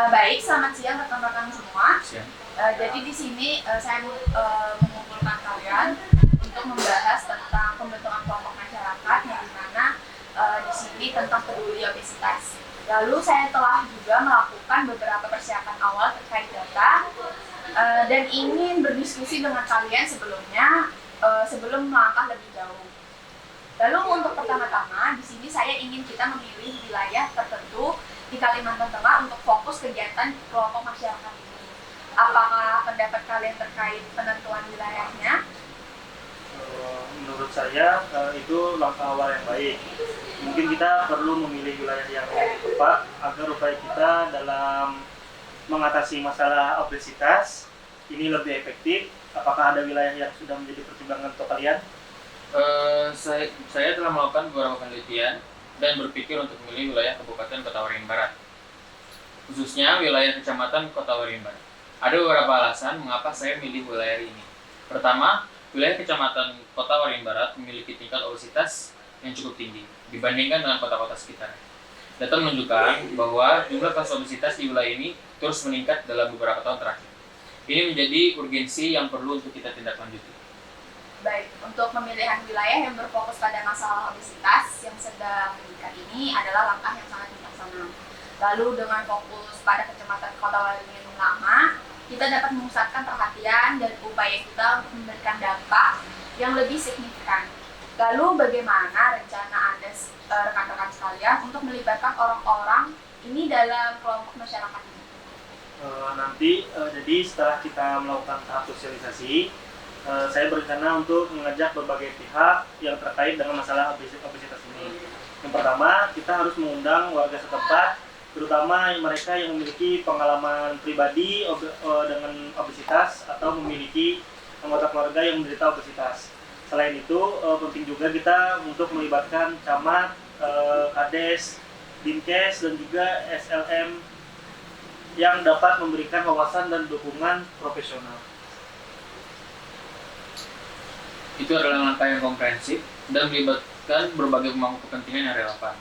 Baik, selamat siang rekan-rekan semua. Siap. Jadi di sini saya mengumpulkan kalian untuk membahas tentang pembentukan kelompok masyarakat yang dimana di sini tentang peduli obesitas. Lalu saya telah juga melakukan beberapa persiapan awal terkait data dan ingin berdiskusi dengan kalian sebelum melangkah lebih jauh. Lalu untuk pertama-tama di sini saya ingin kita memilih wilayah tertentu di Kalimantan Tengah untuk fokus kegiatan kelompok masyarakat ini. Apakah pendapat kalian terkait penentuan wilayahnya? Menurut saya itu langkah awal yang baik. Mungkin kita perlu memilih wilayah yang tepat agar upaya kita dalam mengatasi masalah obesitas ini lebih efektif. Apakah ada wilayah yang sudah menjadi pertimbangan untuk kalian? Saya telah melakukan beberapa penelitian dan berpikir untuk memilih wilayah Kabupaten Kota Waringin Barat, khususnya wilayah Kecamatan Kota Waringin Barat. Ada beberapa alasan mengapa saya memilih wilayah ini. Pertama, wilayah Kecamatan Kota Waringin Barat memiliki tingkat obesitas yang cukup tinggi dibandingkan dengan kota-kota sekitar. Data menunjukkan bahwa jumlah kasus obesitas di wilayah ini terus meningkat dalam beberapa tahun terakhir. Ini menjadi urgensi yang perlu untuk kita tindak lanjuti. Baik, untuk pemilihan wilayah yang berfokus pada masalah obesitas yang sedang meningkat ini adalah langkah yang sangat bijaksana. Lalu dengan fokus pada Kecamatan Kota Waringin Lama, kita dapat memusatkan perhatian dan upaya kita untuk memberikan dampak yang lebih signifikan. Lalu bagaimana rencana Anda rekan-rekan sekalian untuk melibatkan orang-orang ini dalam kelompok masyarakat ini? Jadi setelah kita melakukan tahap sosialisasi, saya berencana untuk mengajak berbagai pihak yang terkait dengan masalah obesitas ini. Yang pertama, kita harus mengundang warga setempat, terutama mereka yang memiliki pengalaman pribadi dengan obesitas atau memiliki anggota keluarga yang menderita obesitas. Selain itu, penting juga kita untuk melibatkan camat, kades, dinkes, dan juga SLM yang dapat memberikan wawasan dan dukungan profesional. Itu adalah langkah yang komprehensif dan melibatkan berbagai pemangku kepentingan yang relevan.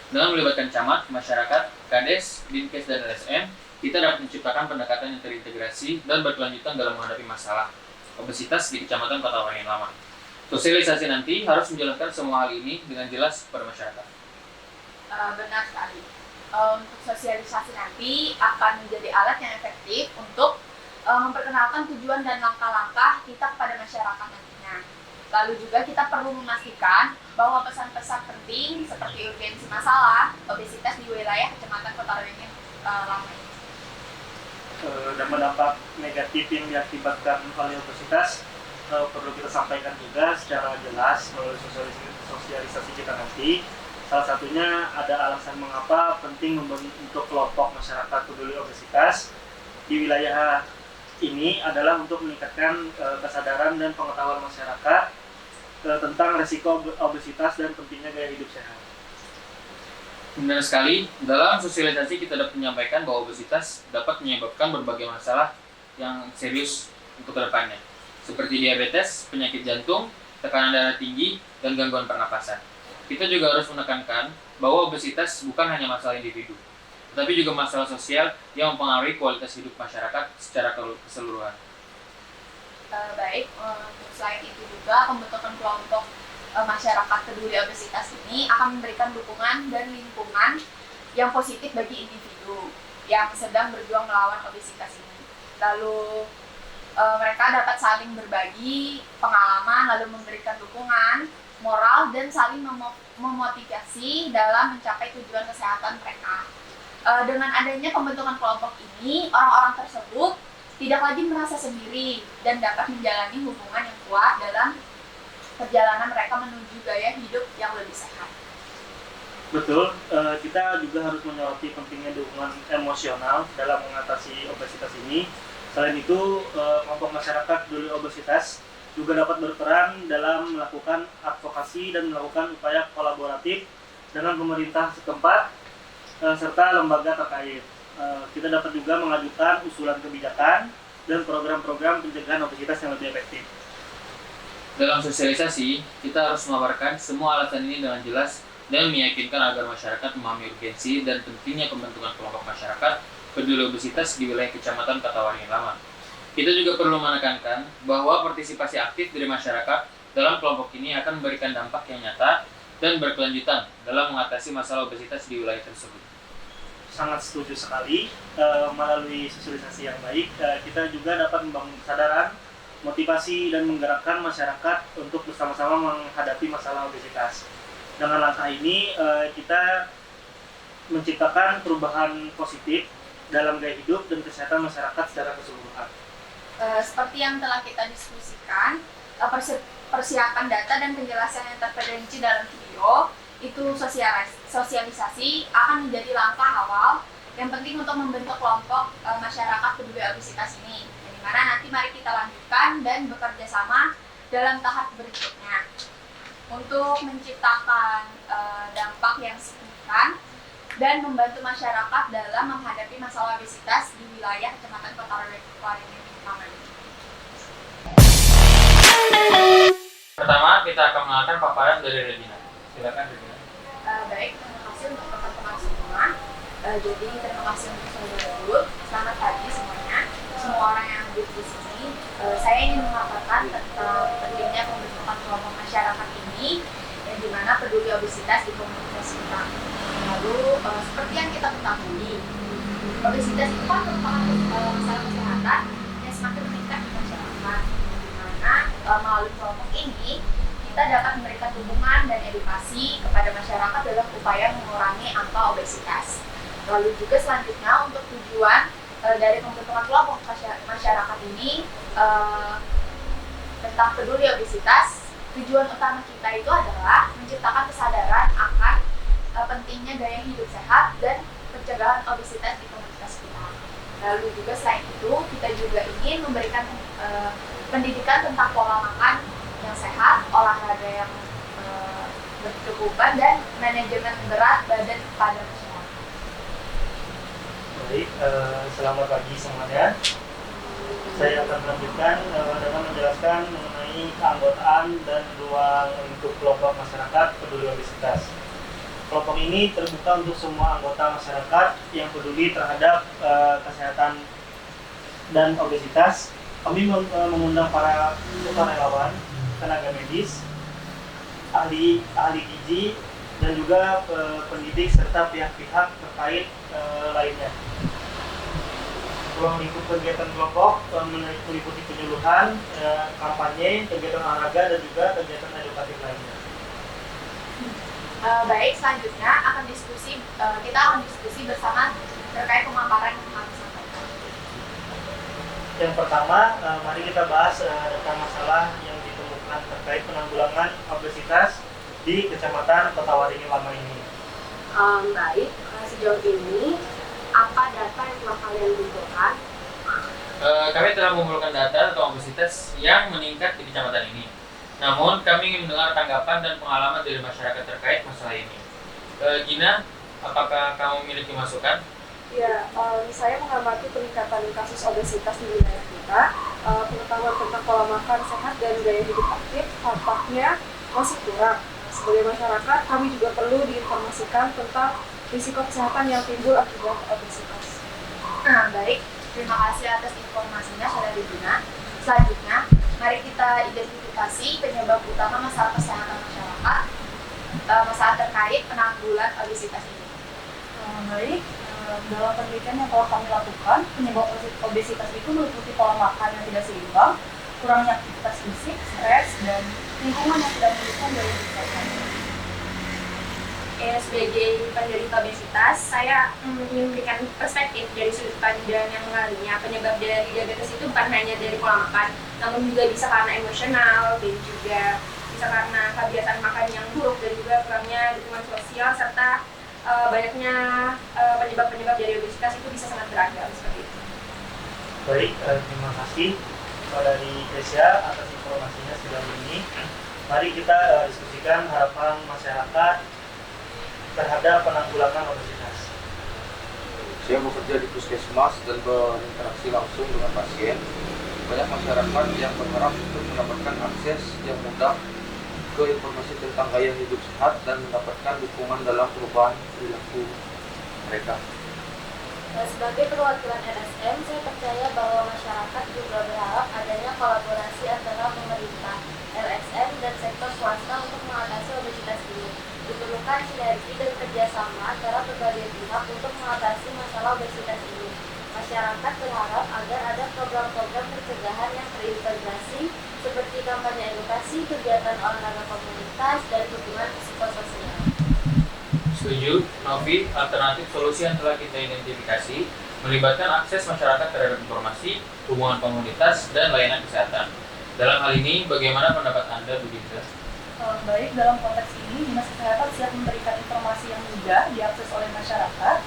Dengan melibatkan camat, masyarakat, kades, dinkes, dan LSM, kita dapat menciptakan pendekatan yang terintegrasi dan berkelanjutan dalam menghadapi masalah obesitas di Kecamatan Kota Waringin Lama. Sosialisasi nanti harus menjelaskan semua hal ini dengan jelas kepada masyarakat. Benar sekali. Untuk sosialisasi nanti akan menjadi alat yang efektif untuk memperkenalkan tujuan dan langkah-langkah kita kepada masyarakat nantinya. Lalu juga kita perlu memastikan bahwa pesan-pesan penting seperti urgensi masalah obesitas di wilayah Kecamatan Kota Waringin Lama ini. Dampak negatif yang diakibatkan oleh obesitas perlu kita sampaikan juga secara jelas melalui sosialisasi kita nanti. Salah satunya ada alasan mengapa penting membentuk kelompok masyarakat peduli obesitas di wilayah ini adalah untuk meningkatkan kesadaran dan pengetahuan masyarakat tentang resiko obesitas dan pentingnya gaya hidup sehat. Benar sekali, dalam sosialisasi kita dapat menyampaikan bahwa obesitas dapat menyebabkan berbagai masalah yang serius untuk kedepannya, seperti diabetes, penyakit jantung, tekanan darah tinggi, dan gangguan pernapasan. Kita juga harus menekankan bahwa obesitas bukan hanya masalah individu, tetapi juga masalah sosial yang mempengaruhi kualitas hidup masyarakat secara keseluruhan. Baik, selain itu juga pembentukan kelompok masyarakat peduli obesitas ini akan memberikan dukungan dan lingkungan yang positif bagi individu yang sedang berjuang melawan obesitas ini. Lalu mereka dapat saling berbagi pengalaman, lalu memberikan dukungan moral dan saling memotivasi dalam mencapai tujuan kesehatan mereka. Dengan adanya pembentukan kelompok ini, orang-orang tersebut tidak lagi merasa sendiri dan dapat menjalani hubungan yang kuat dalam perjalanan mereka menuju gaya hidup yang lebih sehat. Betul, kita juga harus menyoroti pentingnya dukungan emosional dalam mengatasi obesitas ini. Selain itu, kelompok masyarakat peduli obesitas juga dapat berperan dalam melakukan advokasi dan melakukan upaya kolaboratif dengan pemerintah setempat serta lembaga terkait. Kita dapat juga mengajukan usulan kebijakan dan program-program pencegahan obesitas yang lebih efektif. Dalam sosialisasi, kita harus memaparkan semua alasan ini dengan jelas dan meyakinkan agar masyarakat memahami urgensi dan pentingnya pembentukan kelompok masyarakat peduli obesitas di wilayah Kecamatan Kota-Waringin Lama. Kita juga perlu menekankan bahwa partisipasi aktif dari masyarakat dalam kelompok ini akan memberikan dampak yang nyata dan berkelanjutan dalam mengatasi masalah obesitas di wilayah tersebut. Sangat setuju sekali. Melalui sosialisasi yang baik, kita juga dapat membangun kesadaran, motivasi, dan menggerakkan masyarakat untuk bersama-sama menghadapi masalah obesitas. Dengan langkah ini, kita menciptakan perubahan positif dalam gaya hidup dan kesehatan masyarakat secara keseluruhan. Seperti yang telah kita diskusikan, persiapan data dan penjelasan yang terperinci dalam video itu sosialisasi akan menjadi langkah awal yang penting untuk membentuk kelompok masyarakat peduli obesitas ini. Di mana nanti mari kita lanjutkan dan bekerja sama dalam tahap berikutnya untuk menciptakan dampak yang signifikan dan membantu masyarakat dalam menghadapi masalah obesitas di wilayah Kecamatan Kota-Waringin Lama. Pertama, kita akan mengenalkan paparan dari Regina. Silakan Regina. Baik, terima kasih untuk teman-teman semua. Jadi terima kasih untuk saudara dulu. Selamat pagi semuanya. Semua orang yang hadir di sini. Saya ingin memaparkan tentang pentingnya pembentukan kelompok masyarakat ini yang dimana peduli obesitas di komunitas kita. Lalu seperti yang kita ketahui, obesitas itu kan merupakan masalah kesehatan yang semakin meningkat di masyarakat. Dimana melalui kelompok ini kita dapat memberikan dukungan dan edukasi kepada masyarakat dalam upaya mengurangi angka obesitas. Lalu juga selanjutnya untuk tujuan dari pembentukan kelompok masyarakat ini tentang peduli obesitas, tujuan utama kita itu adalah menciptakan kesadaran akan pentingnya gaya hidup sehat dan pencegahan obesitas di komunitas kita. Lalu juga selain itu kita juga ingin memberikan pendidikan tentang pola makan yang sehat, olahraga yang berkecukupan, dan manajemen berat badan pada masyarakat. Baik, selamat pagi semuanya. Saya akan melanjutkan dengan menjelaskan mengenai keanggotaan dan ruang untuk kelompok masyarakat peduli obesitas. Kelompok ini terbuka untuk semua anggota masyarakat yang peduli terhadap kesehatan dan obesitas. Kami mengundang para sukarelawan, tenaga medis, ahli gizi, dan juga pendidik serta pihak-pihak terkait lainnya. Ruang lingkup kegiatan kelompok meliputi penyuluhan, kampanye, kegiatan olahraga, dan juga kegiatan edukatif lainnya. Baik, selanjutnya kita akan diskusi bersama terkait pemaparan yang kami sampaikan. Yang pertama, mari kita bahas tentang masalah yang ditemukan terkait penanggulangan obesitas di Kecamatan Kota-Waringin Lama ini. Baik, sejauh ini apa data yang telah kalian kumpulkan? Kami telah mengumpulkan data tentang obesitas yang meningkat di kecamatan ini. Namun, kami ingin mendengar tanggapan dan pengalaman dari masyarakat terkait masalah ini. Gina, apakah kamu memiliki masukan? Ya, saya mengamati peningkatan kasus obesitas di wilayah kita. Pengetahuan tentang pola makan sehat dan gaya hidup aktif tampaknya masih kurang. Sebagai masyarakat, kami juga perlu diinformasikan tentang risiko kesehatan yang timbul akibat obesitas. Baik, terima kasih atas informasinya Saudari Gina. Selanjutnya, mari kita identifikasi penyebab utama masalah kesehatan masyarakat, masalah terkait penanggulangan obesitas ini. Baik, dalam penelitian yang telah kami lakukan, penyebab obesitas itu meliputi pola makan yang tidak seimbang, kurangnya aktivitas fisik, stres, dan lingkungan yang tidak mendukung dari kesehatan. Sebagai penderita obesitas, saya ingin memberikan perspektif dari sudut pandang yang mengalaminya. Penyebab dari diabetes itu bukan hanya dari pola makan, namun juga bisa karena emosional, dan juga bisa karena kebiasaan makan yang buruk, dan juga kurangnya dukungan sosial, serta banyaknya penyebab-penyebab dari obesitas itu bisa sangat beragam seperti itu. Baik, terima kasih dari Kesia atas informasinya sejauh ini. Mari kita diskusikan harapan masyarakat terhadap penanggulangan obesitas. Saya bekerja di puskesmas dan berinteraksi langsung dengan pasien. Banyak masyarakat yang berharap untuk mendapatkan akses yang mudah ke informasi tentang gaya hidup sehat dan mendapatkan dukungan dalam perubahan perilaku mereka. Sebagai perwakilan LSM, saya percaya bahwa masyarakat juga berharap adanya kolaborasi antara pemerintah, LSM, dan sektor swasta untuk mengatasi obesitas ini. Diperlukan sinergi dan kerjasama antara berbagai pihak untuk mengatasi masalah obesitas ini. Masyarakat berharap agar ada program-program pencegahan yang terintegrasi seperti kampanye edukasi, kegiatan olahraga komunitas, dan dukungan psikososial. Setuju, Novi, alternatif solusi yang telah kita identifikasi melibatkan akses masyarakat terhadap informasi, hubungan komunitas, dan layanan kesehatan. Dalam hal ini, bagaimana pendapat Anda, Bu Dinda? Baik, dalam konteks ini, Dinas Kesehatan siap memberikan informasi yang mudah diakses oleh masyarakat,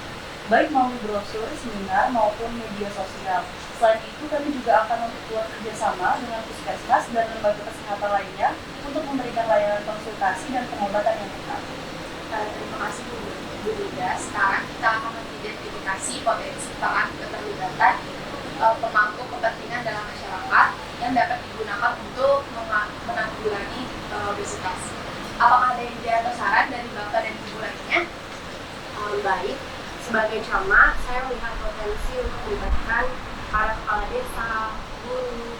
baik melalui brosur, seminar, maupun media sosial. Selain itu, kami juga akan memperkuat kerjasama dengan puskesmas dan lembaga kesehatan lainnya untuk memberikan layanan konsultasi dan pengobatan yang tepat. Terima kasih Bu Dinda. Sekarang kita akan mengidentifikasi potensi peran keterlibatan pemangku kepentingan dalam masyarakat yang dapat digunakan untuk menanggulangi obesitas. Apakah ada ide atau saran dari Bapak dan Ibu lainnya? Baik, sebagai camat, saya melihat potensi untuk melibatkan para kepala desa, guru,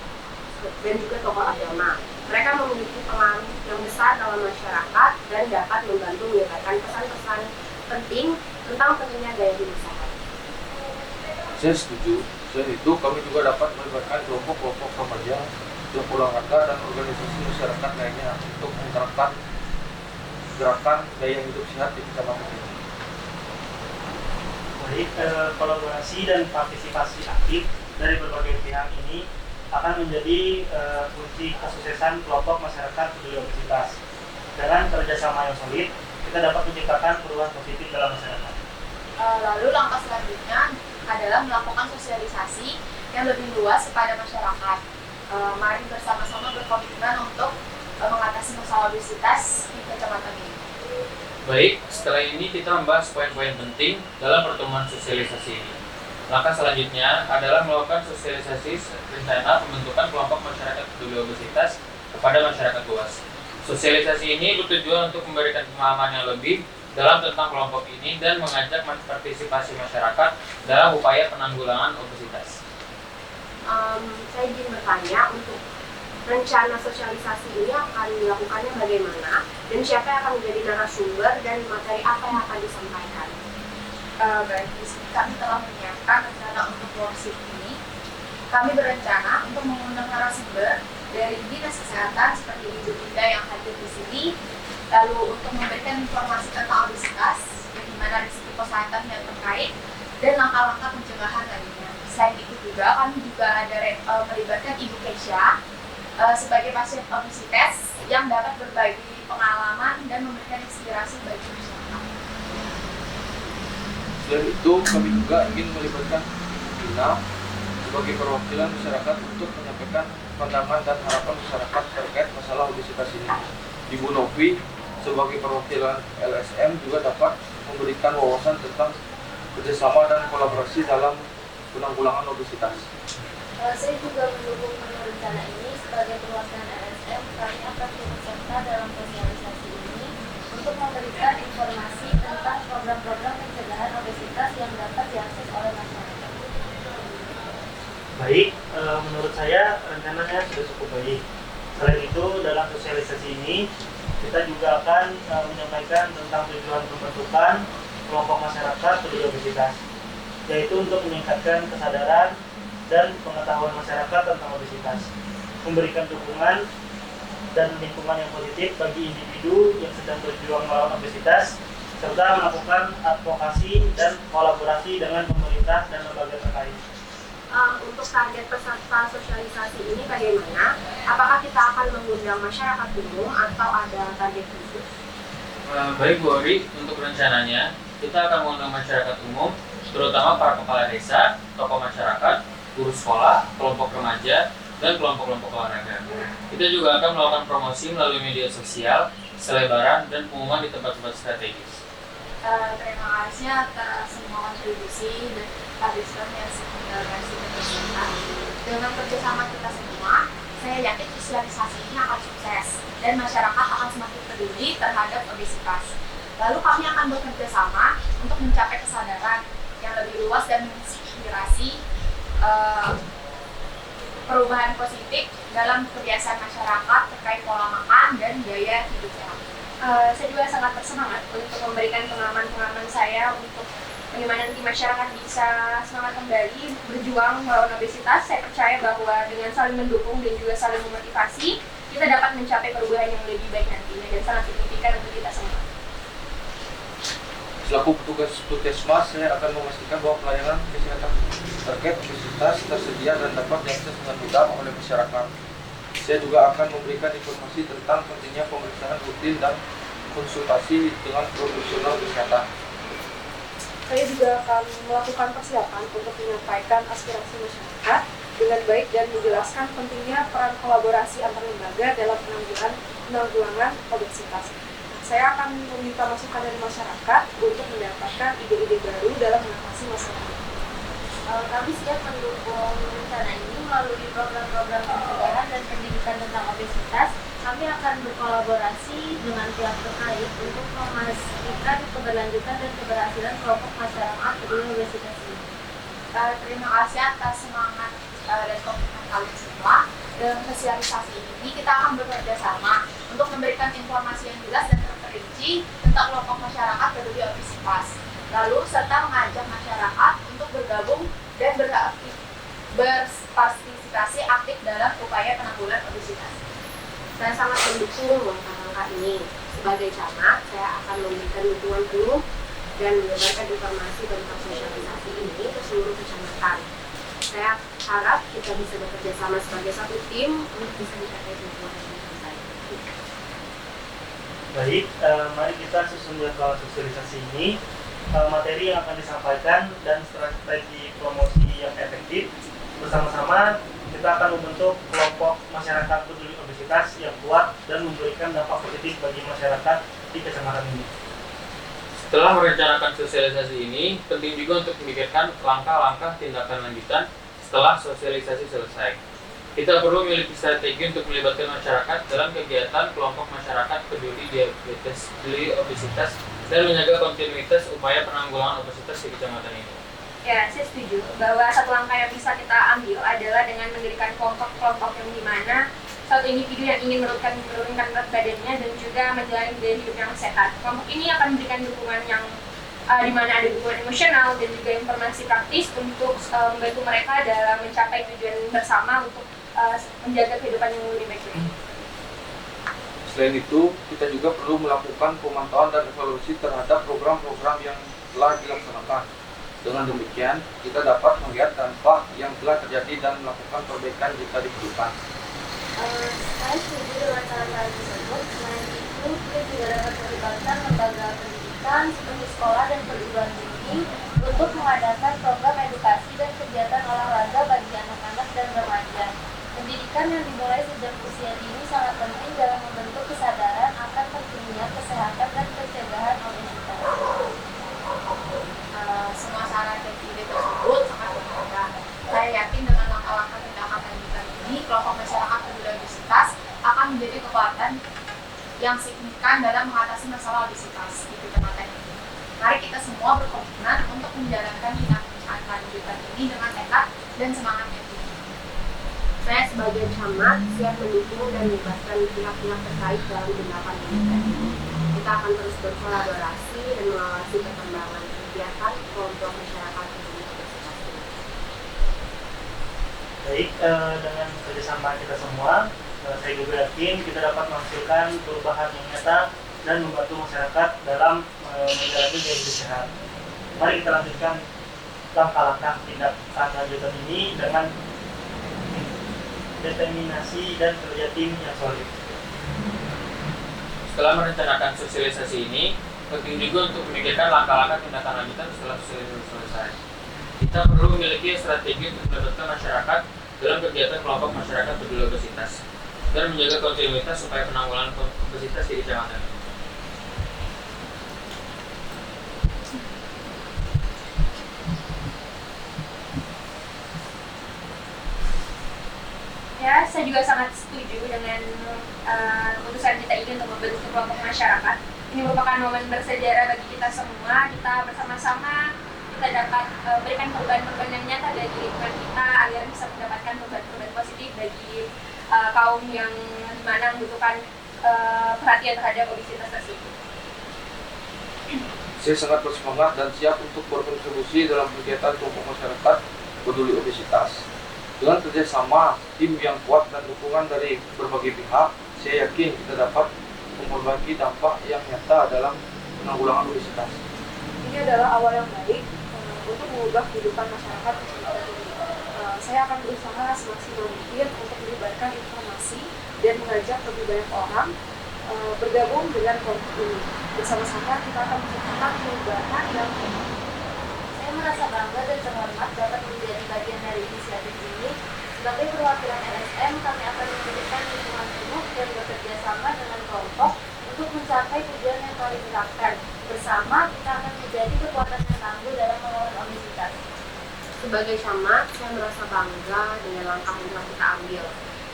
dan juga tokoh agama. Mereka memiliki pengaruh yang besar dalam masyarakat dan dapat membantu menyebarkan pesan-pesan penting tentang pentingnya gaya hidup sehat. Saya setuju. Selain itu, kami juga dapat melibatkan kelompok-kelompok remaja, klub olahraga, dan organisasi masyarakat lainnya untuk menerapkan gerakan gaya hidup sehat di kecamatan ini. Baik, kolaborasi dan partisipasi aktif dari berbagai pihak ini akan menjadi kunci kesuksesan kelompok masyarakat peduli obesitas. Dengan kerjasama yang solid, kita dapat menciptakan perubahan positif dalam masyarakat. Lalu langkah selanjutnya adalah melakukan sosialisasi yang lebih luas kepada masyarakat. Mari bersama-sama berkomitmen untuk mengatasi masalah obesitas di kecamatan ini. Baik, setelah ini kita membahas poin-poin penting dalam pertemuan sosialisasi ini. Langkah selanjutnya adalah melakukan sosialisasi rencana pembentukan kelompok masyarakat peduli obesitas kepada masyarakat luas. Sosialisasi ini bertujuan untuk memberikan pemahaman yang lebih dalam tentang kelompok ini dan mengajak partisipasi masyarakat dalam upaya penanggulangan obesitas. Saya ingin bertanya, untuk rencana sosialisasi ini akan dilakukannya bagaimana dan siapa yang akan menjadi narasumber dan materi apa yang akan disampaikan? Baik, di sini kami telah menyiapkan rencana untuk workshop ini. Kami berencana untuk mengundang narasumber dari Dinas Kesehatan seperti Ibu Dinda yang hadir di sini, lalu untuk memberikan informasi tentang obesitas, bagaimana risiko kesehatan yang terkait, dan langkah-langkah pencegahan lainnya. Selain itu juga kami juga ada melibatkan Ibu Kesha sebagai pasien obesitas yang dapat berbagi pengalaman dan memberikan inspirasi bagi masyarakat. Selain itu, kami juga ingin melibatkan Bina sebagai perwakilan masyarakat untuk menyampaikan pandangan dan harapan masyarakat terkait masalah obesitas ini. Ibu Novi sebagai perwakilan LSM juga dapat memberikan wawasan tentang kerjasama dan kolaborasi dalam penanggulangan obesitas. Saya juga mendukung rencana ini sebagai perwakilan LSM. Kami akan turut serta dalam sosialisasi ini untuk memberikan informasi tentang program-program pencegahan obesitas yang dapat diakses oleh masyarakat. Baik, menurut saya rencananya sudah cukup baik. Selain itu, dalam sosialisasi ini kita juga akan menyampaikan tentang tujuan pembentukan kelompok masyarakat peduli obesitas, yaitu untuk meningkatkan kesadaran dan pengetahuan masyarakat tentang obesitas, memberikan dukungan dan lingkungan yang positif bagi individu yang sedang berjuang melawan obesitas, serta melakukan advokasi dan kolaborasi dengan pemerintah dan lembaga terkait. Untuk target peserta sosialisasi ini bagaimana? Apakah kita akan mengundang masyarakat umum atau ada target khusus? Baik Bu Ori, untuk rencananya kita akan mengundang masyarakat umum, terutama para kepala desa, tokoh masyarakat, guru sekolah, kelompok remaja, dan kelompok-kelompok olahraga. Kita juga akan melakukan promosi melalui media sosial, selebaran, dan pengumuman di tempat-tempat strategis. Terima kasih atas semua kontribusi dan partisipasi yang kasih bersama. Dengan kerjasama kita semua, saya yakin sosialisasi ini akan sukses dan masyarakat akan semakin peduli terhadap obesitas. Lalu kami akan bekerja sama untuk mencapai kesadaran yang lebih luas dan menginspirasi perubahan positif dalam kebiasaan masyarakat terkait pola makan dan gaya hidup sehat. Saya juga sangat bersemangat untuk memberikan pengalaman-pengalaman saya untuk bagaimana nanti masyarakat bisa semangat kembali berjuang melawan obesitas. Saya percaya bahwa dengan saling mendukung dan juga saling memotivasi, kita dapat mencapai perubahan yang lebih baik nantinya dan sangat signifikan untuk kita semua. Selaku petugas puskesmas, saya akan memastikan bahwa pelayanan kesehatan terkait obesitas tersedia dan dapat diakses dengan mudah oleh masyarakat. Saya juga akan memberikan informasi tentang pentingnya pemeriksaan rutin dan konsultasi dengan profesional kesehatan. Saya juga akan melakukan persiapan untuk menyampaikan aspirasi masyarakat dengan baik dan menjelaskan pentingnya peran kolaborasi antar lembaga dalam penanggulangan obesitas. Saya akan meminta masukan dari masyarakat untuk mendapatkan ide-ide baru dalam mengatasi masalah. Kami siap mendukung rencana ini melalui program-program pencegahan dan pendidikan tentang obesitas. Kami akan berkolaborasi dengan pihak terkait untuk memastikan keberlanjutan dan keberhasilan kelompok masyarakat peduli obesitas ini. Terima kasih atas semangat dan komitmen kalian semua. Dalam sosialisasi ini kita akan bekerja sama untuk memberikan informasi yang jelas dan terperinci tentang kelompok masyarakat peduli obesitas. Lalu serta mengajak masyarakat untuk bergabung dan berpartisipasi aktif dalam upaya penanggulangan obesitas. Saya sangat mendukung langkah-langkah ini. Sebagai camat, saya akan memberikan dukungan penuh dan menyebarkan informasi tentang sosialisasi ini ke seluruh kecamatan. Saya harap kita bisa bekerja sama sebagai satu tim untuk bisa mencapai tujuan yang baik. Baik, mari kita susun jadwal sosialisasi ini. Materi yang akan disampaikan dan strategi promosi yang efektif. Bersama-sama kita akan membentuk kelompok masyarakat peduli obesitas yang kuat dan memberikan dampak positif bagi masyarakat di kecamatan ini. Setelah merencanakan sosialisasi ini, penting juga untuk memikirkan langkah-langkah tindakan lanjutan setelah sosialisasi selesai. Kita perlu memiliki strategi untuk melibatkan masyarakat dalam kegiatan kelompok masyarakat peduli obesitas dan menjaga kontinuitas upaya penanggulangan obesitas di kecamatan ini. Ya, saya setuju bahwa satu langkah yang bisa kita ambil adalah dengan mendirikan kelompok-kelompok yang dimana satu individu yang ingin menurunkan berat badannya dan juga menjalani gaya hidup yang sehat. Kelompok ini akan memberikan dukungan yang di mana ada dukungan emosional dan juga informasi praktis untuk membantu mereka dalam mencapai tujuan bersama untuk menjaga kehidupan yang lebih baik. Selain itu, kita juga perlu melakukan pemantauan dan evaluasi terhadap program-program yang telah dilaksanakan. Dengan demikian, kita dapat melihat dampak yang telah terjadi dan melakukan perbaikan jika diperlukan. Saya setuju dengan saran-saran tersebut. Selain itu, kita juga dapat melibatkan lembaga pendidikan seperti sekolah dan perguruan tinggi untuk mengadakan program edukasi dan kegiatan olahraga bagi anak-anak dan remaja. Pendidikan yang dimulai sejak usia dini sangat penting dalam membentuk kesadaran akan pentingnya kesehatan dan pencegahan obesitas. Semua saran dan ide tersebut sangat berharga. Saya yakin dengan langkah-langkah tindakan lanjutan ini, kelompok masyarakat peduli obesitas akan menjadi kekuatan yang signifikan dalam mengatasi masalah obesitas di kecamatan ini. Mari kita semua berkomitmen untuk menjalankan tindakan lanjutan ini dengan tekad dan semangat yang tinggi. Saya sebagai camat siap mendukung dan melibatkan pihak-pihak terkait dalam tindakan lanjutan ini. Kita akan terus berkolaborasi dan mengawasi perkembangan kegiatan kelompok masyarakat peduli obesitas ini. Baik, dengan kerjasama kita semua, saya juga yakin kita dapat menghasilkan perubahan yang nyata dan membantu masyarakat dalam menjalani gaya hidup sehat. Mari kita lanjutkan langkah-langkah tindakan lanjutan ini dengan determinasi dan kerja tim yang solid. Setelah merencanakan sosialisasi ini, penting juga untuk memikirkan langkah-langkah tindakan lanjutan setelah sosialisasi selesai. Kita perlu memiliki strategi untuk melibatkan masyarakat dalam kegiatan kelompok masyarakat peduli obesitas dan menjaga kontinuitas supaya penanggulangan obesitas di kecamatan. Ya, saya juga sangat setuju dengan keputusan kita ini untuk membentuk kelompok masyarakat. Ini merupakan momen bersejarah bagi kita semua. Kita bersama-sama kita dapat berikan perubahan-perubahan yang nyata bagi lingkungan kita agar bisa mendapatkan perubahan-perubahan positif bagi kaum yang dimana membutuhkan perhatian terhadap obesitas tersebut. Saya sangat bersemangat dan siap untuk berkontribusi dalam kegiatan kelompok masyarakat peduli obesitas. Dengan kerjasama tim yang kuat dan dukungan dari berbagai pihak, saya yakin kita dapat memperbaiki dampak yang nyata dalam penanggulangan obesitas. Ini adalah awal yang baik untuk mengubah kehidupan masyarakat. Saya akan berusaha semaksimal mungkin untuk menyebarkan informasi dan mengajak lebih banyak orang bergabung dengan kelompok ini. Bersama-sama kita akan menciptakan perubahan yang Saya merasa bangga dan terhormat dapat menjadi bagian dari inisiatif ini. Sebagai perwakilan LSM, kami akan memberikan dukungan penuh dan bekerja sama dengan kelompok untuk mencapai tujuan yang kami tetapkan. Bersama, kita akan menjadi kekuatan yang tangguh dalam melawan obesitas. Sebagai camat, saya merasa bangga dengan langkah yang telah kita ambil.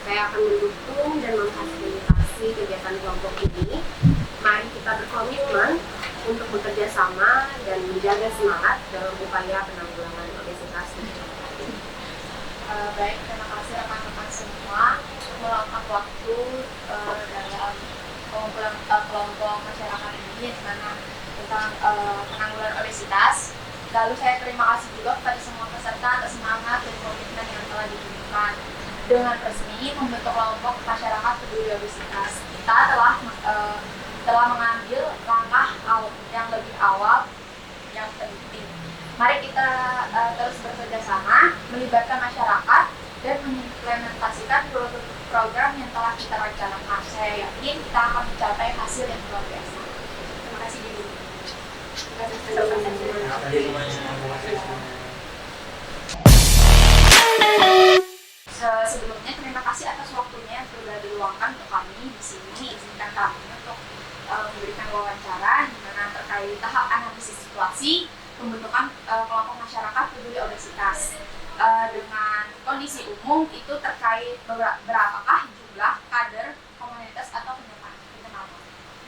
Saya akan mendukung dan memfasilitasi kegiatan kelompok ini. Mari kita berkomitmen untuk bekerja sama dan menjaga semangat dalam upaya penanggulangan obesitas. Baik, terima kasih rekan-rekan semua meluangkan waktu dalam pengumpulan kelompok masyarakat ini tentang penanggulangan obesitas. Lalu saya terima kasih juga kepada semua peserta atas semangat dan komitmen yang telah ditunjukkan. Dengan resmi membentuk kelompok masyarakat peduli obesitas, kita telah mengambil langkah yang lebih awal yang penting. Mari kita terus bekerja sama, melibatkan masyarakat dan mengimplementasikan program yang telah kita rencanakan. Saya yakin kita akan mencapai hasil yang luar biasa. Terima kasih Ibu. Terima kasih. Sebelumnya terima kasih atas waktunya yang sudah diluangkan untuk kami di sini. Izinkan kami untuk memberikan wawancara di mana terkait tahap analisis situasi pembentukan kelompok masyarakat peduli obesitas. Dengan kondisi umum itu terkait berapakah jumlah kader komunitas atau penyerta.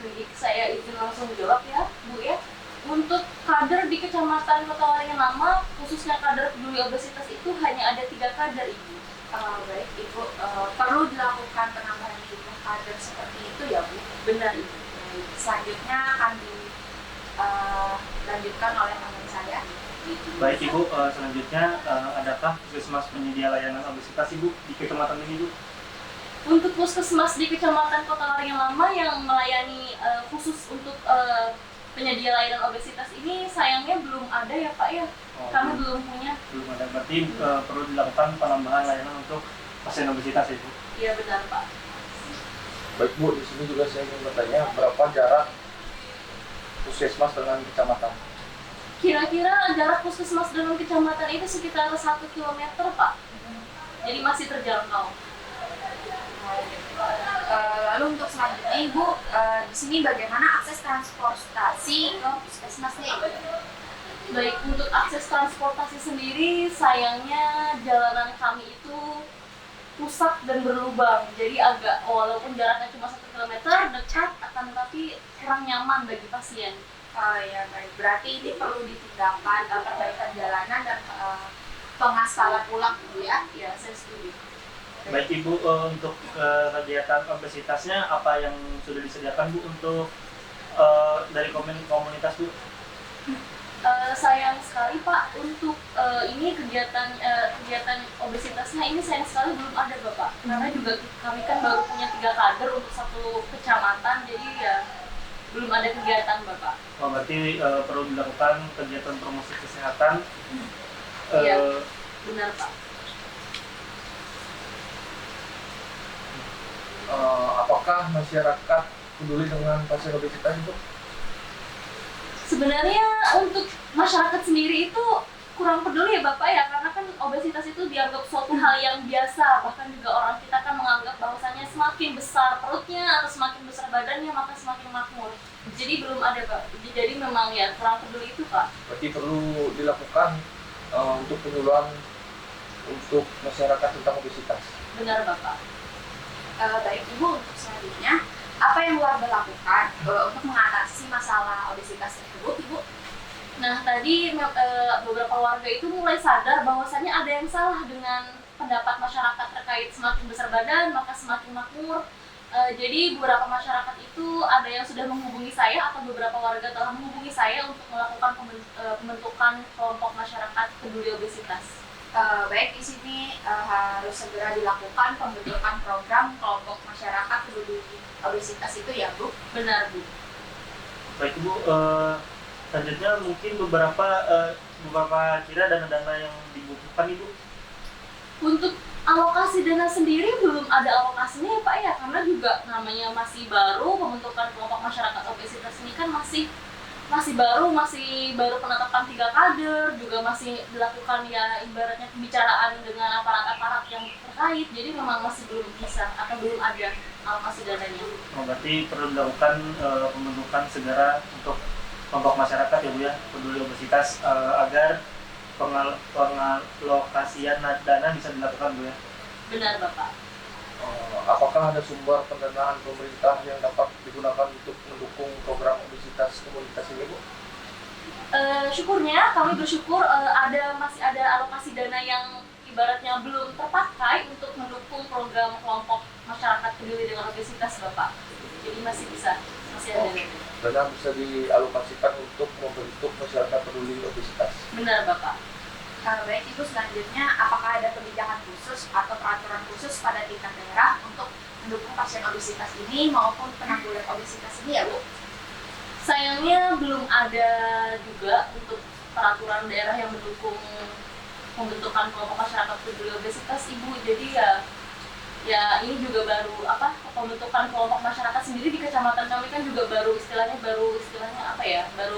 Baik, saya izin langsung jawab ya, Bu ya. Untuk kader di Kecamatan Kota Waringin Lama, khususnya kader peduli obesitas itu hanya ada 3 kader, Ibu. Baik, Ibu, perlu dilakukan penambahan jumlah kader seperti itu ya, Bu? Benar, Ibu. Baik, selanjutnya akan dilanjutkan oleh teman saya. Baik Ibu, selanjutnya adakah puskesmas penyedia layanan obesitas Ibu di kecamatan ini Ibu? Untuk puskesmas di Kecamatan Kota Waringin Lama yang melayani khusus untuk penyedia layanan obesitas ini sayangnya belum ada ya Pak ya. Kami belum punya. Belum ada, berarti perlu dilakukan penambahan layanan untuk pasien obesitas Ibu? Iya benar Pak. Baik Bu, di sini juga saya ingin bertanya berapa jarak puskesmas dengan kecamatan? Kira-kira jarak puskesmas dengan kecamatan itu sekitar 1 km Pak. Jadi masih terjangkau. Lalu untuk selanjutnya Ibu, di sini bagaimana akses transportasi ke puskesmasnya Ibu? Baik, untuk akses transportasi sendiri sayangnya jalanan kami itu rusak dan berlubang. Jadi agak walaupun jaraknya cuma 1 km dekat akan tetapi kurang nyaman bagi pasien. Ya baik, berarti ini perlu ditingkatkan perbaikan jalanan dan pengaspalan ulang dulu ya? Ya, saya setuju. Baik Ibu, untuk kegiatan obesitasnya apa yang sudah disediakan Bu untuk dari komunitas Bu? Sayang sekali Pak, untuk ini kegiatan obesitasnya ini sayang sekali belum ada Bapak. Karena juga kami kan baru punya 3 kader untuk 1 kecamatan, jadi ya belum ada kegiatan Bapak. Oh, berarti perlu dilakukan kegiatan promosi kesehatan. Iya, benar Pak. Apakah masyarakat peduli dengan pasien obesitas itu? Sebenarnya untuk masyarakat sendiri itu kurang peduli ya Bapak ya, karena kan obesitas itu dianggap suatu hal yang biasa. Bahkan juga orang kita kan menganggap bahwasannya semakin besar perutnya atau semakin besar badannya maka semakin makmur. Jadi belum ada Pak. Jadi memang ya kurang peduli itu Pak. Berarti perlu dilakukan untuk penyuluhan untuk masyarakat tentang obesitas. Benar Bapak. Baik Ibu, untuk selanjutnya apa yang warga lakukan untuk mengatasi masalah obesitas tersebut Ibu? Nah, tadi beberapa warga itu mulai sadar bahwasannya ada yang salah dengan pendapat masyarakat terkait semakin besar badan maka semakin makmur. Jadi beberapa masyarakat itu ada yang sudah menghubungi saya atau beberapa warga telah menghubungi saya untuk melakukan pembentukan kelompok masyarakat peduli obesitas. Baik, di sini harus segera dilakukan pembentukan program kelompok masyarakat peduli obesitas itu ya, Bu? Benar, Bu. Baik Bu, selanjutnya mungkin beberapa kira dana-dana yang dibutuhkan Ibu. Untuk alokasi dana sendiri belum ada alokasinya ya Pak ya, karena juga namanya masih baru, pembentukan kelompok masyarakat obesitas ini kan masih baru penetapan 3 kader, juga masih dilakukan ya ibaratnya pembicaraan dengan aparat-aparat yang terkait, jadi memang masih belum bisa atau belum ada alokasi dananya. Oh, berarti perlu dilakukan pembentukan segera untuk kelompok masyarakat ya Bu ya, peduli obesitas agar pengalokasian dana bisa dilakukan Bu ya. Benar Bapak. Apakah ada sumber pendanaan pemerintah yang dapat digunakan untuk mendukung program obesitas komunitas ini, Bu? Syukurnya kami bersyukur masih ada alokasi dana yang ibaratnya belum terpakai untuk mendukung program kelompok masyarakat peduli dengan obesitas Bapak. Jadi masih ada dana. Dana bisa dialokasikan untuk membentuk masyarakat peduli obesitas. Benar Bapak. Baik, Ibu, selanjutnya apakah ada kebijakan khusus atau peraturan khusus pada tingkat daerah untuk mendukung pasien obesitas ini maupun penanggulangan obesitas ini ya Bu? Sayangnya belum ada juga untuk peraturan daerah yang mendukung pembentukan kelompok masyarakat peduli obesitas Ibu. Jadi ya ini juga baru pembentukan kelompok masyarakat sendiri di kecamatan kami kan juga baru istilahnya baru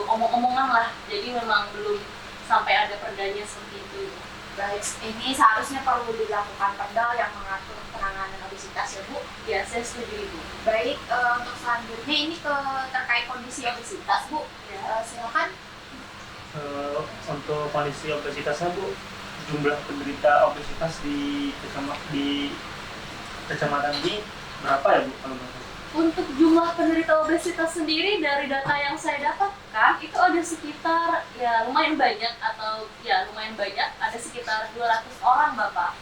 omong-omongan lah. Jadi memang belum sampai ada perdanya seperti itu. Baik, ini seharusnya perlu dilakukan perda yang mengatur penanganan obesitas ya Bu? Ya, saya setuju Ibu. Baik, untuk selanjutnya ini terkait kondisi obesitas Bu. Silakan. Untuk kondisi obesitasnya Bu, jumlah penderita obesitas di kecamatan ini berapa ya Bu kalau boleh? Untuk jumlah penderita obesitas sendiri dari data yang saya dapatkan itu ada sekitar lumayan banyak, ada sekitar 200 orang Bapak.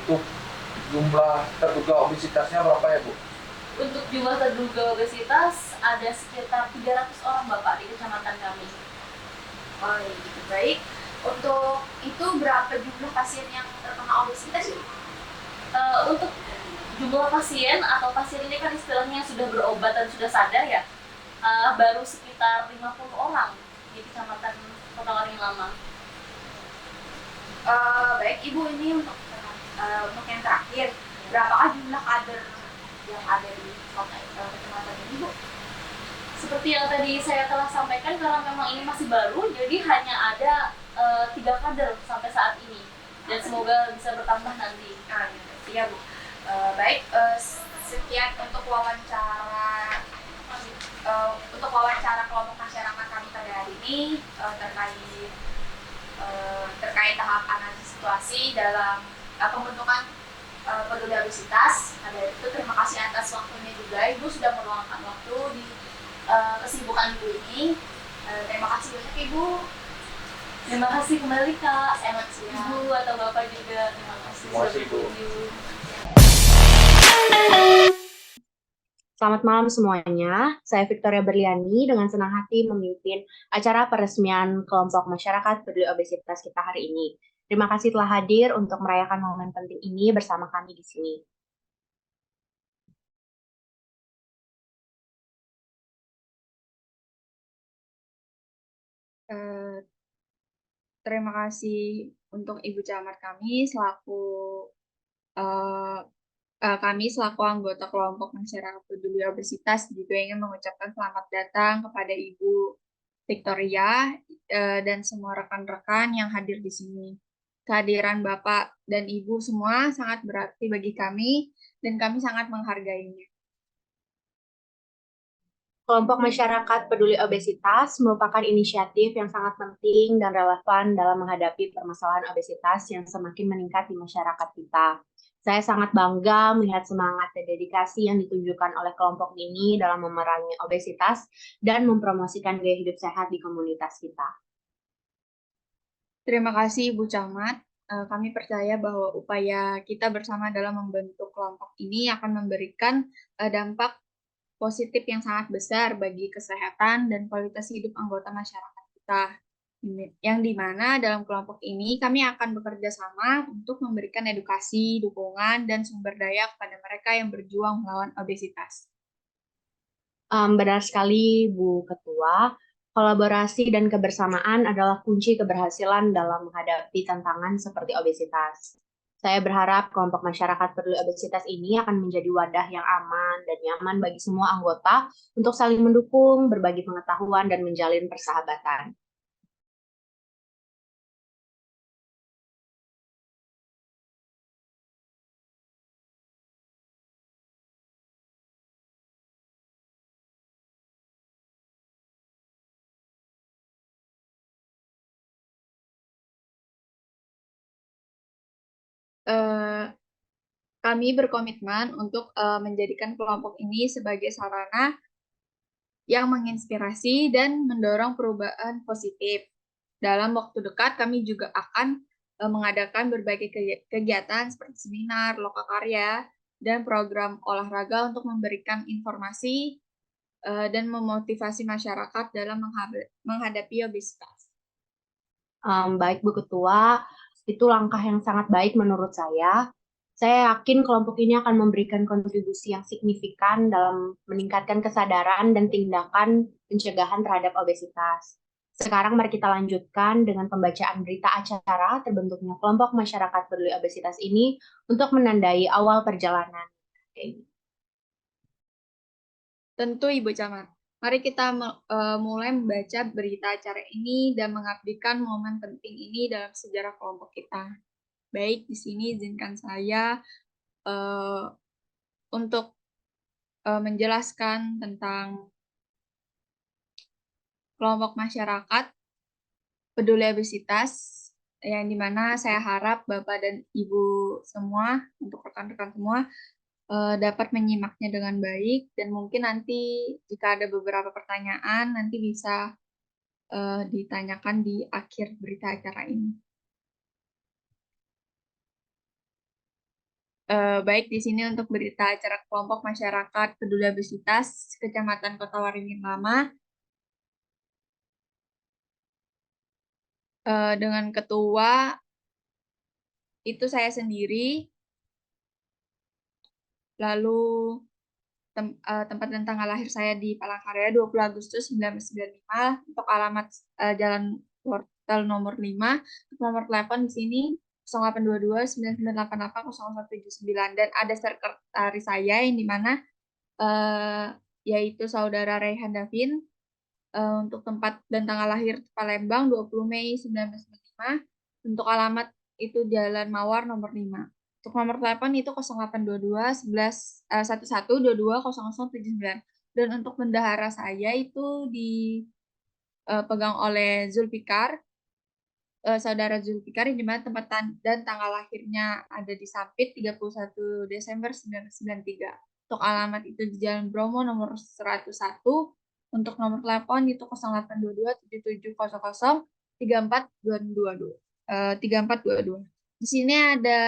Untuk jumlah terduga obesitasnya berapa ya Bu? Untuk jumlah terduga obesitas ada sekitar 300 orang Bapak di kecamatan kami. Oh, gitu. Baik. Untuk itu berapa jumlah pasien yang terkena obesitas sih? Untuk jumlah pasien atau pasien ini kan istilahnya sudah berobat dan sudah sadar ya, baru sekitar 50 orang di kecamatan Kota Waringin Lama. Baik Ibu, ini untuk yang terakhir, berapakah jumlah kader yang ada di kecamatan ini Bu? Seperti yang tadi saya telah sampaikan, karena memang ini masih baru, jadi hanya ada 3 kader sampai saat ini, dan semoga bisa bertambah nanti. Iya Bu. Baik, sekian untuk wawancara kelompok masyarakat kami pada hari ini terkait tahap analisis situasi dalam pembentukan peduli obesitas. Itu terima kasih atas waktunya juga Ibu sudah meluangkan waktu di kesibukan Ibu ini. Terima kasih banyak Ibu. Terima kasih kembali Kak. Selamat siang. Ibu atau Bapak juga terima kasih sudah berkunjung. Selamat malam semuanya, saya Victoria Berliani dengan senang hati memimpin acara peresmian kelompok masyarakat peduli obesitas kita hari ini. Terima kasih telah hadir untuk merayakan momen penting ini bersama kami di sini. Terima kasih untuk Ibu Camat kami selaku anggota kelompok masyarakat peduli obesitas juga ingin mengucapkan selamat datang kepada Ibu Victoria dan semua rekan-rekan yang hadir di sini. Kehadiran Bapak dan Ibu semua sangat berarti bagi kami dan kami sangat menghargainya. Kelompok masyarakat peduli obesitas merupakan inisiatif yang sangat penting dan relevan dalam menghadapi permasalahan obesitas yang semakin meningkat di masyarakat kita. Saya sangat bangga melihat semangat dan dedikasi yang ditunjukkan oleh kelompok ini dalam memerangi obesitas dan mempromosikan gaya hidup sehat di komunitas kita. Terima kasih Ibu Camat. Kami percaya bahwa upaya kita bersama dalam membentuk kelompok ini akan memberikan dampak positif yang sangat besar bagi kesehatan dan kualitas hidup anggota masyarakat kita. Yang dimana dalam kelompok ini kami akan bekerja sama untuk memberikan edukasi, dukungan, dan sumber daya kepada mereka yang berjuang melawan obesitas. Benar sekali, Bu Ketua. Kolaborasi dan kebersamaan adalah kunci keberhasilan dalam menghadapi tantangan seperti obesitas. Saya berharap kelompok masyarakat peduli obesitas ini akan menjadi wadah yang aman dan nyaman bagi semua anggota untuk saling mendukung, berbagi pengetahuan, dan menjalin persahabatan. Kami berkomitmen untuk menjadikan kelompok ini sebagai sarana yang menginspirasi dan mendorong perubahan positif. Dalam waktu dekat, kami juga akan mengadakan berbagai kegiatan seperti seminar, lokakarya, dan program olahraga untuk memberikan informasi dan memotivasi masyarakat dalam menghadapi obesitas. Baik Bu Ketua, itu langkah yang sangat baik menurut saya. Saya yakin kelompok ini akan memberikan kontribusi yang signifikan dalam meningkatkan kesadaran dan tindakan pencegahan terhadap obesitas. Sekarang mari kita lanjutkan dengan pembacaan berita acara terbentuknya kelompok masyarakat peduli obesitas ini untuk menandai awal perjalanan. Tentu Ibu Camat. Mari kita mulai membaca berita acara ini dan mengabdikan momen penting ini dalam sejarah kelompok kita. Baik, di sini izinkan saya untuk menjelaskan tentang kelompok masyarakat peduli obesitas, yang dimana saya harap Bapak dan Ibu semua, untuk rekan-rekan semua, dapat menyimaknya dengan baik, dan mungkin nanti jika ada beberapa pertanyaan, nanti bisa ditanyakan di akhir berita acara ini. Baik, di sini untuk berita acara kelompok masyarakat peduli obesitas Kecamatan Kota Waringin Lama dengan ketua itu saya sendiri, lalu tempat dan tanggal lahir saya di Palangkaraya 20 Agustus 1995, untuk alamat Jalan Wortel nomor 5, untuk nomor telepon di sini 0822 9988 0179, dan ada sekretaris saya yang dimana yaitu Saudara Raihan Davin, untuk tempat dan tanggal lahir Palembang 20 Mei 1995, untuk alamat itu Jalan Mawar nomor 5. Untuk nomor telepon itu 0822 11 1122 0079. Dan untuk bendahara saya itu dipegang oleh Zulfikar, Saudara Zulfikar, di mana tempat dan tanggal lahirnya ada di Sampit 31 Desember 1993. Untuk alamat itu di Jalan Bromo nomor 101. Untuk nomor telepon itu 0822 7700 3422. Di sini ada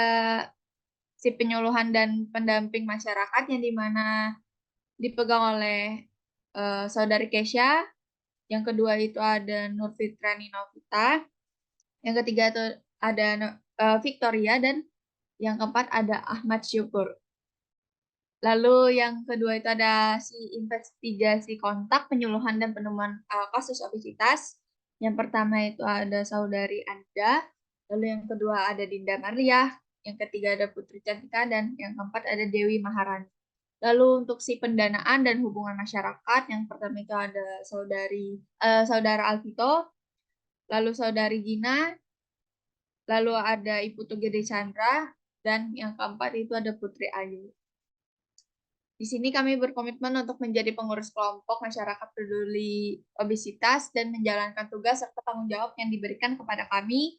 si penyuluhan dan pendamping masyarakat yang dimana dipegang oleh Saudari Kesha. Yang kedua itu ada Nur Fitrani Novita. Yang ketiga itu ada Victoria, dan yang keempat ada Ahmad Syukur. Lalu yang kedua itu ada si investigasi kontak, penyuluhan dan penemuan kasus obesitas. Yang pertama itu ada Saudari Anda, lalu yang kedua ada Dinda Maria, yang ketiga ada Putri Cantika, dan yang keempat ada Dewi Maharani. Lalu untuk si pendanaan dan hubungan masyarakat, yang pertama itu ada Saudara Alvito, lalu Saudari Gina, lalu ada Ibu Tugede Chandra, dan yang keempat itu ada Putri Ayu. Di sini kami berkomitmen untuk menjadi pengurus kelompok masyarakat peduli obesitas dan menjalankan tugas serta tanggung jawab yang diberikan kepada kami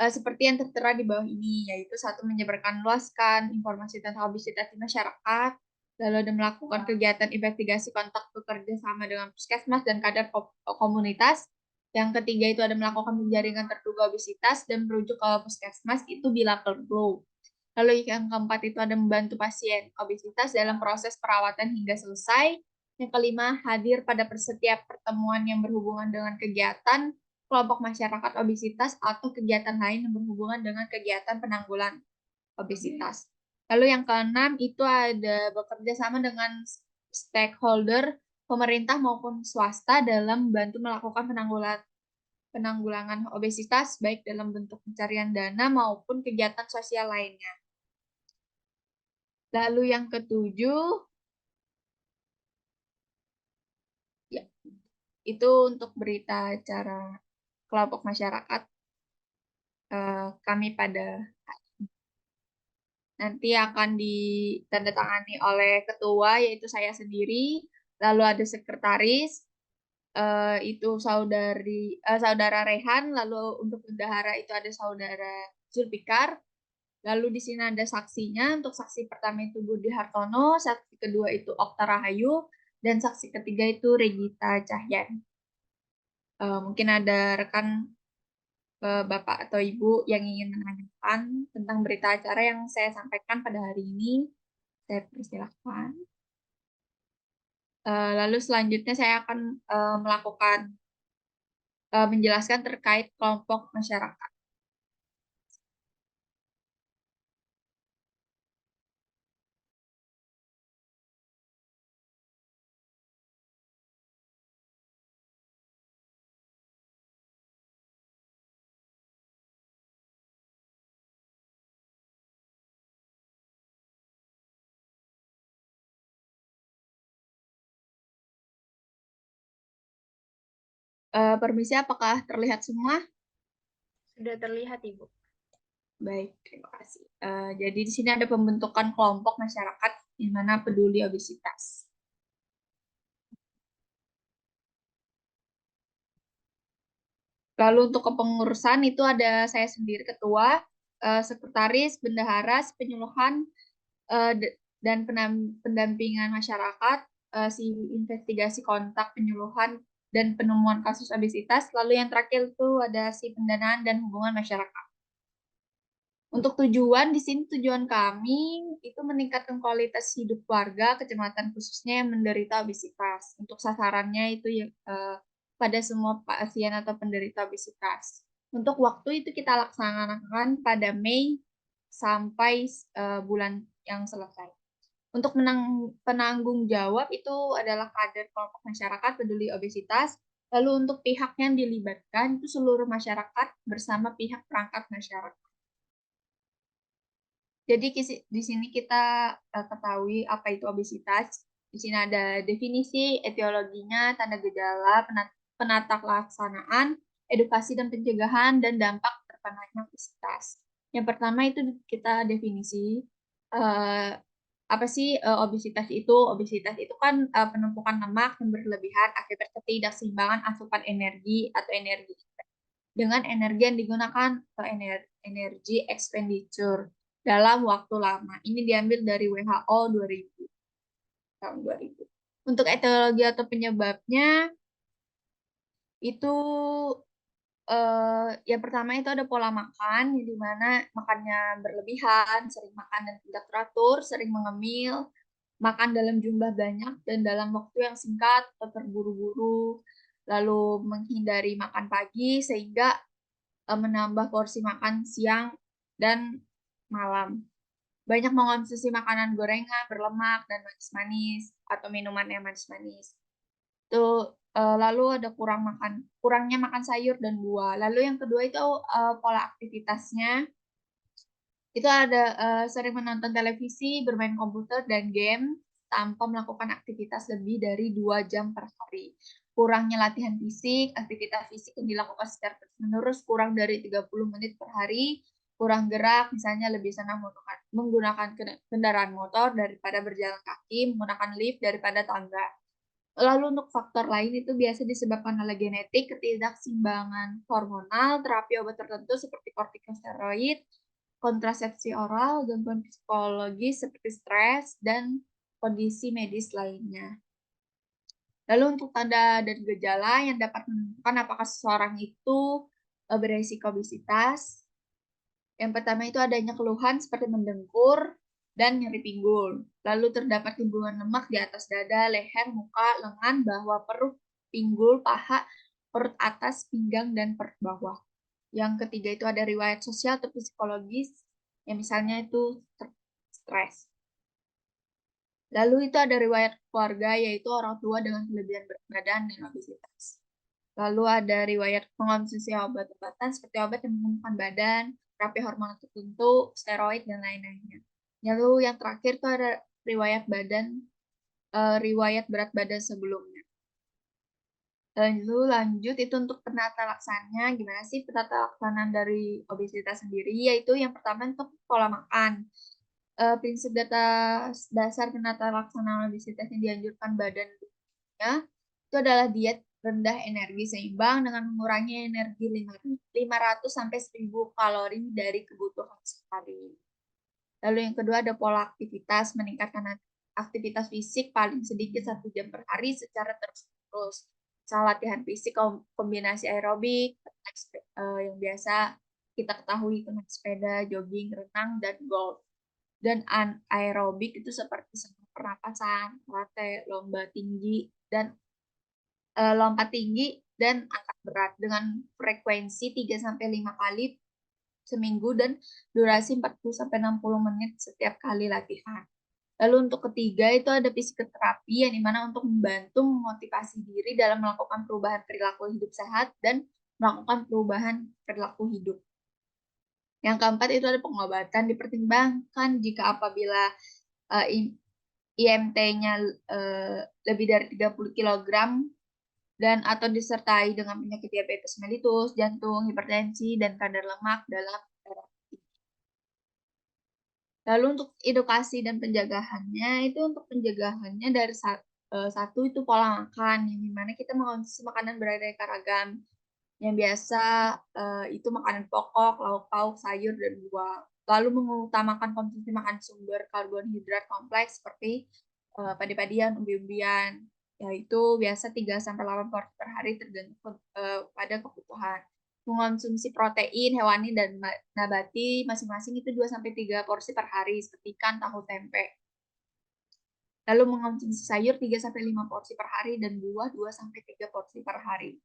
seperti yang tertera di bawah ini, yaitu satu, menyebarkan luaskan informasi tentang obesitas di masyarakat, lalu ada melakukan kegiatan investigasi kontak bekerja sama dengan puskesmas dan kadar komunitas. Yang ketiga itu ada melakukan penjaringan terduga obesitas dan merujuk ke puskesmas itu bila perlu. Lalu yang keempat itu ada membantu pasien obesitas dalam proses perawatan hingga selesai. Yang kelima, hadir pada setiap pertemuan yang berhubungan dengan kegiatan kelompok masyarakat obesitas atau kegiatan lain yang berhubungan dengan kegiatan penanggulangan obesitas. Lalu yang keenam itu ada bekerja sama dengan stakeholder pemerintah maupun swasta dalam membantu melakukan penanggulangan obesitas baik dalam bentuk pencarian dana maupun kegiatan sosial lainnya. Lalu yang ketujuh, ya, itu untuk berita acara kelompok masyarakat kami pada nanti akan ditandatangani oleh ketua, yaitu saya sendiri, lalu ada sekretaris, itu saudara Rehan, lalu untuk bendahara itu ada saudara Zulfikar, lalu di sini ada saksinya. Untuk saksi pertama itu Budi Hartono, saksi kedua itu Okta Rahayu, dan saksi ketiga itu Regita Cahyan. Mungkin ada rekan Bapak atau Ibu yang ingin menanyakan tentang berita acara yang saya sampaikan pada hari ini, saya persilahkan. Lalu selanjutnya saya akan melakukan menjelaskan terkait kelompok masyarakat. Permisi, apakah terlihat semua? Sudah terlihat, Ibu. Baik, terima kasih. Jadi di sini ada pembentukan kelompok masyarakat di mana peduli obesitas. Lalu untuk kepengurusan itu ada saya sendiri ketua, sekretaris, bendahara, penyuluhan, dan pendampingan masyarakat, si investigasi kontak penyuluhan dan penemuan kasus obesitas. Lalu yang terakhir itu ada si pendanaan dan hubungan masyarakat. Untuk tujuan di sini, tujuan kami itu meningkatkan kualitas hidup warga kecamatan khususnya yang menderita obesitas. Untuk sasarannya itu pada semua pasien atau penderita obesitas. Untuk waktu itu kita laksanakan pada Mei sampai bulan yang selesai. Untuk penanggung jawab itu adalah kader kelompok masyarakat peduli obesitas. Lalu untuk pihak yang dilibatkan itu seluruh masyarakat bersama pihak perangkat masyarakat. Jadi di sini kita ketahui apa itu obesitas. Di sini ada definisi, etiologinya, tanda gejala, penata laksanaan, edukasi dan pencegahan, dan dampak terkenanya obesitas. Yang pertama itu kita definisi apa sih obesitas itu? Obesitas itu kan penumpukan lemak yang berlebihan akibat ketidakseimbangan asupan energi atau energi dengan energi yang digunakan atau energi expenditure dalam waktu lama. Ini diambil dari WHO 2000 tahun 2000. Untuk etiologi atau penyebabnya itu yang pertama itu ada pola makan, di mana makannya berlebihan, sering makan dan tidak teratur, sering mengemil, makan dalam jumlah banyak dan dalam waktu yang singkat atau terburu-buru, lalu menghindari makan pagi sehingga menambah porsi makan siang dan malam. Banyak mengonsumsi makanan gorengan, berlemak, dan manis-manis, atau minuman yang manis-manis. Itu lalu ada kurangnya makan sayur dan buah. Lalu yang kedua itu pola aktivitasnya. Itu ada sering menonton televisi, bermain komputer, dan game tanpa melakukan aktivitas lebih dari 2 jam per hari. Kurangnya latihan fisik, aktivitas fisik yang dilakukan secara terus-menerus kurang dari 30 menit per hari, kurang gerak, misalnya lebih senang menggunakan kendaraan motor daripada berjalan kaki, menggunakan lift daripada tangga. Lalu untuk faktor lain itu biasa disebabkan oleh genetik, ketidakseimbangan hormonal, terapi obat tertentu seperti kortikosteroid, kontrasepsi oral, gangguan psikologis seperti stres, dan kondisi medis lainnya. Lalu untuk tanda dan gejala yang dapat menentukan apakah seseorang itu beresiko obesitas, yang pertama itu adanya keluhan seperti mendengkur dan nyeri pinggul. Lalu terdapat timbulan lemak di atas dada, leher, muka, lengan, bawah perut, pinggul, paha, perut atas, pinggang, dan perut bawah. Yang ketiga itu ada riwayat sosial atau psikologis, yang misalnya itu stres. Lalu itu ada riwayat keluarga, yaitu orang tua dengan kelebihan berat badan dan obesitas. Lalu ada riwayat mengonsumsi obat-obatan seperti obat yang menurunkan badan, terapi hormon tertentu, steroid, dan lain-lainnya. Lalu yang terakhir itu ada riwayat berat badan sebelumnya. Lalu lanjut itu untuk penata laksananya. Gimana sih penata laksanaan dari obesitas sendiri? Yaitu yang pertama untuk pola makan. Prinsip dasar penata laksanaan obesitas yang dianjurkan badan dunia itu adalah diet rendah energi seimbang dengan mengurangi energi 500 sampai 1000 kalori dari kebutuhan sehari. Lalu yang kedua ada pola aktivitas, meningkatkan aktivitas fisik paling sedikit 1 jam per hari secara terus-menerus. Misal latihan fisik kombinasi aerobik, yang biasa kita ketahui itu naik sepeda, jogging, renang, dan golf. Dan anaerobik itu seperti senam pernapasan, karate, lompat tinggi dan angkat berat dengan frekuensi 3-5 kali seminggu dan durasi 40-60 menit setiap kali latihan. Lalu untuk ketiga itu ada psikoterapi yang dimana untuk membantu memotivasi diri dalam melakukan perubahan perilaku hidup sehat dan melakukan perubahan perilaku hidup. Yang keempat itu ada pengobatan, dipertimbangkan jika apabila IMT-nya lebih dari 30 kg dan atau disertai dengan penyakit diabetes mellitus, jantung, hipertensi, dan kadar lemak dalam darah. Lalu untuk edukasi dan pencegahannya, itu untuk pencegahannya dari satu itu pola makan, yang dimana kita mengonsumsi makanan beraneka ragam. Yang biasa itu makanan pokok, lauk pauk, sayur, dan buah. Lalu mengutamakan konsumsi makan sumber karbohidrat kompleks seperti padi-padian, umbi-umbian, yaitu biasa 3-8 porsi per hari tergantung pada kebutuhan. Mengonsumsi protein hewani dan nabati masing-masing itu 2-3 porsi per hari seperti ikan, tahu, tempe. Lalu mengonsumsi sayur 3-5 porsi per hari dan buah 2-3 porsi per hari.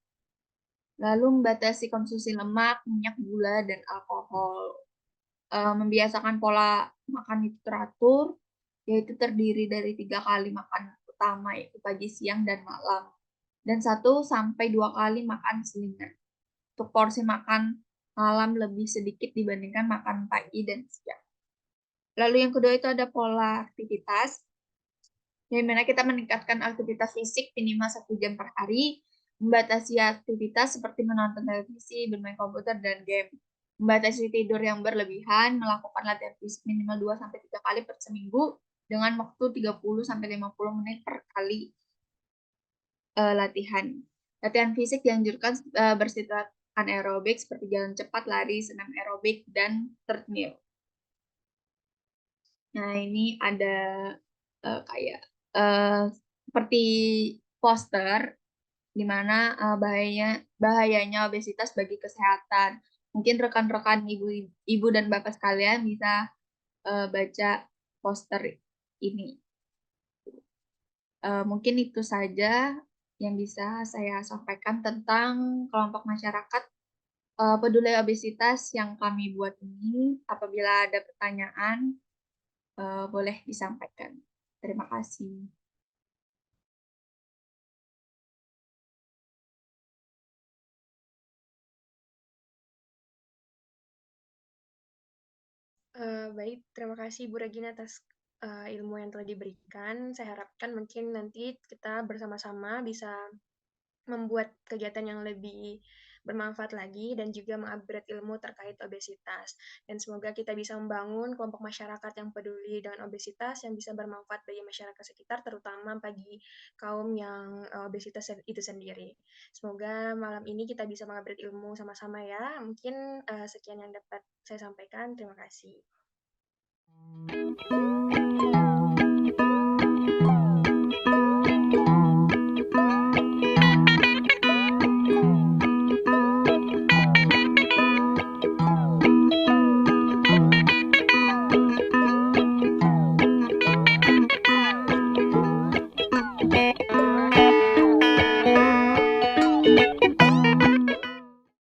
Lalu membatasi konsumsi lemak, minyak, gula, dan alkohol. Membiasakan pola makan itu teratur, yaitu terdiri dari 3 kali makan utama, yaitu pagi, siang, dan malam. Dan 1-2 kali makan selingan. Untuk porsi makan malam lebih sedikit dibandingkan makan pagi dan siang. Lalu yang kedua itu ada pola aktivitas, di mana kita meningkatkan aktivitas fisik minimal 1 jam per hari, membatasi aktivitas seperti menonton televisi, bermain komputer, dan game, membatasi tidur yang berlebihan, melakukan latihan fisik minimal 2-3 kali per seminggu dengan waktu 30-50 menit per kali latihan. Latihan fisik dianjurkan bersifat anaerobik seperti jalan cepat, lari, senam aerobik, dan treadmill. Nah, ini ada kayak seperti poster di mana bahayanya obesitas bagi kesehatan. Mungkin rekan-rekan ibu dan bapak sekalian bisa baca poster ini. Mungkin itu saja yang bisa saya sampaikan tentang kelompok masyarakat peduli obesitas yang kami buat ini. Apabila ada pertanyaan, boleh disampaikan. Terima kasih. Baik, terima kasih Bu Regina atas ilmu yang telah diberikan. Saya harapkan mungkin nanti kita bersama-sama bisa membuat kegiatan yang lebih bermanfaat lagi dan juga mengupgrade ilmu terkait obesitas. Dan semoga kita bisa membangun kelompok masyarakat yang peduli dengan obesitas yang bisa bermanfaat bagi masyarakat sekitar, terutama bagi kaum yang obesitas itu sendiri. Semoga malam ini kita bisa mengupgrade ilmu sama-sama ya. Mungkin sekian yang dapat saya sampaikan. Terima kasih.